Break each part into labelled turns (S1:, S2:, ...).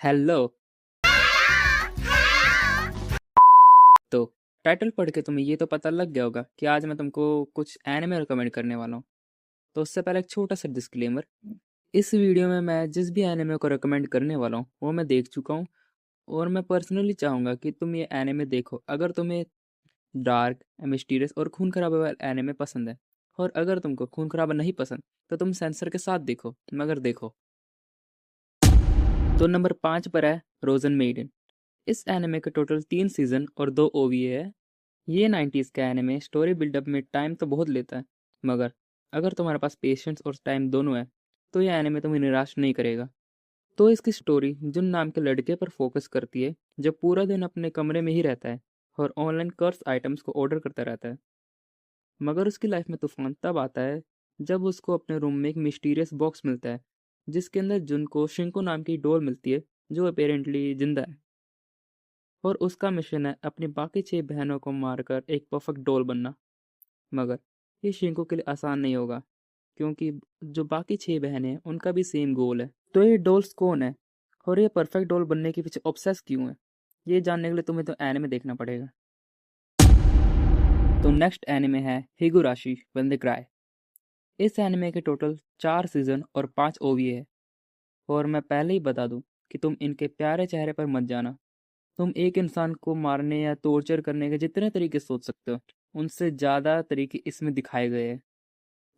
S1: Hello. तो title पढ़ के तुम्हें ये तो पता लग गया होगा कि आज मैं तुमको कुछ एनिमे रिकमेंड करने वाला हूँ। तो उससे पहले एक छोटा सा डिस्क्लेमर। इस वीडियो में मैं जिस भी एनिमे को रिकमेंड करने वाला हूँ वो मैं देख चुका हूँ, और मैं पर्सनली चाहूँगा कि तुम ये एनिमे देखो अगर तुम्हें डार्क, मिस्टीरियस और खून खराबा वाला एनिमे पसंद है। और अगर तुमको खून खराबा नहीं पसंद तो तुम सेंसर के साथ देखो, मगर देखो। तो नंबर 5 पर है रोजन मेडन। इस एनिमे के टोटल 3 सीजन और 2 OVA है। ये 90s का एनिमे स्टोरी बिल्डअप में टाइम तो बहुत लेता है, मगर अगर तुम्हारे पास पेशेंस और टाइम दोनों है तो ये एनिमे तुम्हें निराश नहीं करेगा। तो इसकी स्टोरी जुन नाम के लड़के पर फोकस करती है जो पूरा दिन अपने कमरे में ही रहता है और ऑनलाइन कर्स आइटम्स को ऑर्डर करता रहता है। मगर उसकी लाइफ में तूफान तब आता है जब उसको अपने रूम में एक मिस्टीरियस बॉक्स मिलता है जिसके अंदर जुन को शिंको नाम की डॉल मिलती है जो अपेरेंटली जिंदा है। और उसका मिशन है अपनी बाकी 6 बहनों को मारकर एक परफेक्ट डॉल बनना। मगर ये शिंको के लिए आसान नहीं होगा, क्योंकि जो बाकी 6 बहनें हैं उनका भी सेम गोल है। तो ये डॉल्स कौन है और ये परफेक्ट डॉल बनने के पीछे ऑब्सेस क्यों है, ये जानने के लिए तुम्हें तो एनिमे देखना पड़ेगा। तो नेक्स्ट एनिमे है हिगुराशी व्हेन दे क्राई। इस एनिमे के टोटल 4 सीजन और 5 OVA है। और मैं पहले ही बता दूं कि तुम इनके प्यारे चेहरे पर मत जाना। तुम एक इंसान को मारने या टॉर्चर करने के जितने तरीके सोच सकते हो उनसे ज़्यादा तरीके इसमें दिखाए गए हैं।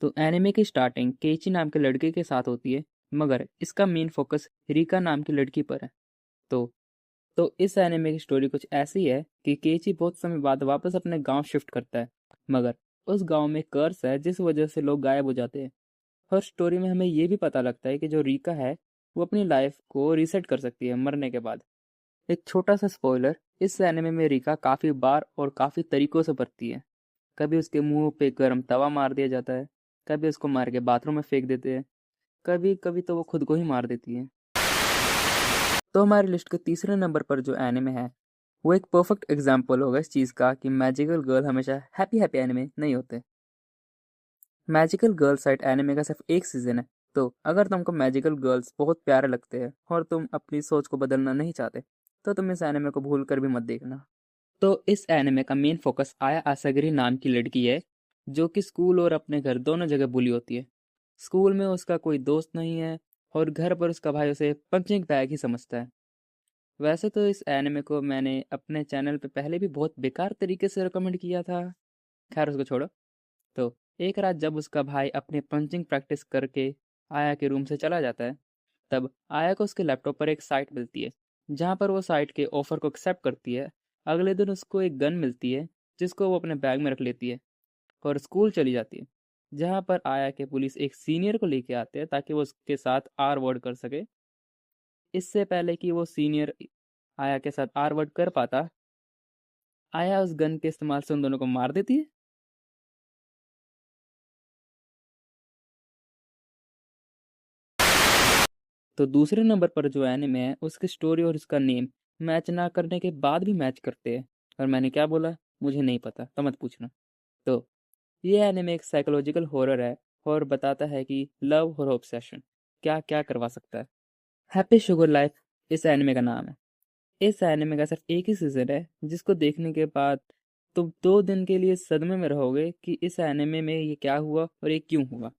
S1: तो एनिमे की स्टार्टिंग केची नाम के लड़के के साथ होती है, मगर इसका मेन फोकस रिका नाम की लड़की पर है। तो तो इस एनिमे की स्टोरी कुछ ऐसी है कि केची बहुत समय बाद वापस अपने गांव शिफ्ट करता है, मगर उस गांव में कर्स है जिस वजह से लोग गायब हो जाते हैं। हर स्टोरी में हमें ये भी पता लगता है कि जो रिका है वो अपनी लाइफ को रीसेट कर सकती है मरने के बाद। एक छोटा सा स्पॉइलर, इस एनिमे में रिका काफ़ी बार और काफ़ी तरीकों से मरती है। कभी उसके मुंह पे गर्म तवा मार दिया जाता है, कभी उसको मार के बाथरूम में फेंक देते हैं, कभी कभी तो वो खुद को ही मार देती है। तो हमारी लिस्ट के तीसरे नंबर पर जो एनिमे है वो एक परफेक्ट एग्जाम्पल होगा इस चीज़ का कि मैजिकल गर्ल हमेशा हैप्पी हैप्पी एनिमे नहीं होते। मैजिकल गर्ल साइड एनिमे का सिर्फ 1 सीजन है। तो अगर तुमको मैजिकल गर्ल्स बहुत प्यारे लगते हैं और तुम अपनी सोच को बदलना नहीं चाहते तो तुम इस एनिमे को भूल कर भी मत देखना। तो इस एनिमे का मेन फोकस आया आसागिरी नाम की लड़की है जो कि स्कूल और अपने घर दोनों जगह बुली होती है। स्कूल में उसका कोई दोस्त नहीं है और घर पर उसका भाई उसे पंचिंग बैग ही समझता है। वैसे तो इस एनिमे को मैंने अपने चैनल पे पहले भी बहुत बेकार तरीके से रिकमेंड किया था, खैर उसको छोड़ो। तो एक रात जब उसका भाई अपने पंचिंग प्रैक्टिस करके आया के रूम से चला जाता है, तब आया को उसके लैपटॉप पर एक साइट मिलती है जहाँ पर वो साइट के ऑफर को एक्सेप्ट करती है। अगले दिन उसको एक गन मिलती है जिसको वो अपने बैग में रख लेती है और स्कूल चली जाती है, जहाँ पर आया के पुलिस एक सीनियर को लेके आते हैं ताकि वो उसके साथ आर वर्ड कर सके। इससे पहले कि वो सीनियर आया के साथ आर वर्ड कर पाता, आया उस गन के इस्तेमाल से उन दोनों को मार देती है। तो दूसरे नंबर पर जो एनिमे है उसकी स्टोरी और इसका नेम मैच ना करने के बाद भी मैच करते हैं। और मैंने क्या बोला, मुझे नहीं पता तो मत पूछना। तो ये एनिमे एक साइकोलॉजिकल हॉरर है और बताता है कि लव और ऑब्सेशन क्या क्या करवा सकता है। हैप्पी शुगर लाइफ इस एनिमे का नाम है। इस एनिमे का सिर्फ एक ही सीजन है जिसको देखने के बाद तुम 2 दिन के लिए सदमे में रहोगे कि इस एनिमे में ये क्या हुआ और ये क्यों हुआ।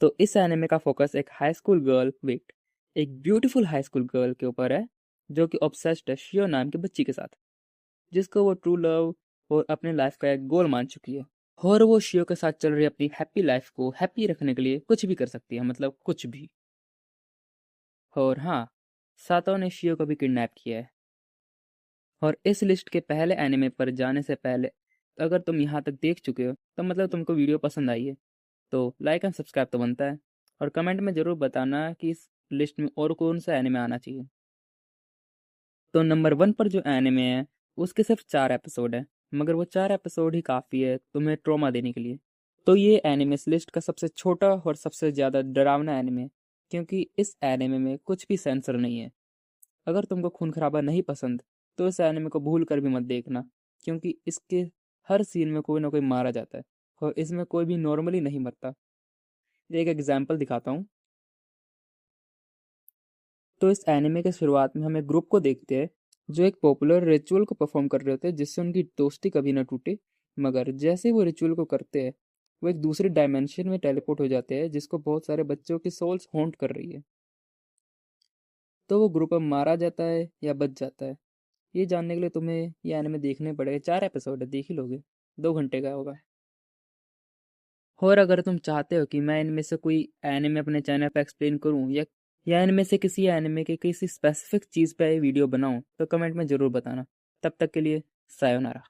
S1: तो इस एनिमे का फोकस एक हाई स्कूल गर्ल वेट एक ब्यूटीफुल हाई स्कूल गर्ल के ऊपर है जो कि ऑब्सेस्ड है शियो नाम की बच्ची के साथ, जिसको वो ट्रू लव और अपने लाइफ का एक गोल मान चुकी है। और वो शियो के साथ चल रही अपनी हैप्पी लाइफ को हैप्पी रखने के लिए कुछ भी कर सकती है, मतलब कुछ भी। और हाँ, सातो ने शियो को भी किडनैप किया है। और इस लिस्ट के पहले एनिमे पर जाने से पहले अगर तुम यहाँ तक देख चुके हो तो मतलब तुमको वीडियो पसंद आई है। तो लाइक एंड सब्सक्राइब तो बनता है, और कमेंट में ज़रूर बताना कि इस लिस्ट में और कौन सा एनिमे आना चाहिए। तो नंबर 1 पर जो एनिमे है उसके सिर्फ 4 एपिसोड है, मगर वो 4 एपिसोड ही काफ़ी है तुम्हें ट्रॉमा देने के लिए। तो ये एनिमे इस लिस्ट का सबसे छोटा और सबसे ज़्यादा डरावना एनिमे है, क्योंकि इस एनिमे में कुछ भी सेंसर नहीं है। अगर तुमको खून खराबा नहीं पसंद तो इस एनिमे को भूल कर भी मत देखना, क्योंकि इसके हर सीन में कोई ना कोई मारा जाता है और इसमें कोई भी नॉर्मली नहीं मरता। एक एग्जाम्पल दिखाता हूँ। तो इस एनिमे के शुरुआत में हम एक ग्रुप को देखते हैं जो एक पॉपुलर रिचुअल को परफॉर्म कर रहे होते हैं जिससे उनकी दोस्ती कभी ना टूटे। मगर जैसे वो रिचुअल को करते हैं वो एक दूसरे डायमेंशन में टेलीपोर्ट हो जाते हैं जिसको बहुत सारे बच्चों की सोल्स हॉन्ट कर रही है। तो वो ग्रुप अब मारा जाता है या बच जाता है, ये जानने के लिए तुम्हें ये एनिमे देखने पड़ेगा। 4 एपिसोड है, देख ही लोगे, 2 घंटे का होगा। और अगर तुम चाहते हो कि मैं इनमें से कोई एनिमे अपने चैनल पर एक्सप्लेन करूं या इनमें से किसी एनिमे के किसी स्पेसिफिक चीज़ पे वीडियो बनाऊं तो कमेंट में ज़रूर बताना। तब तक के लिए सायोनारा।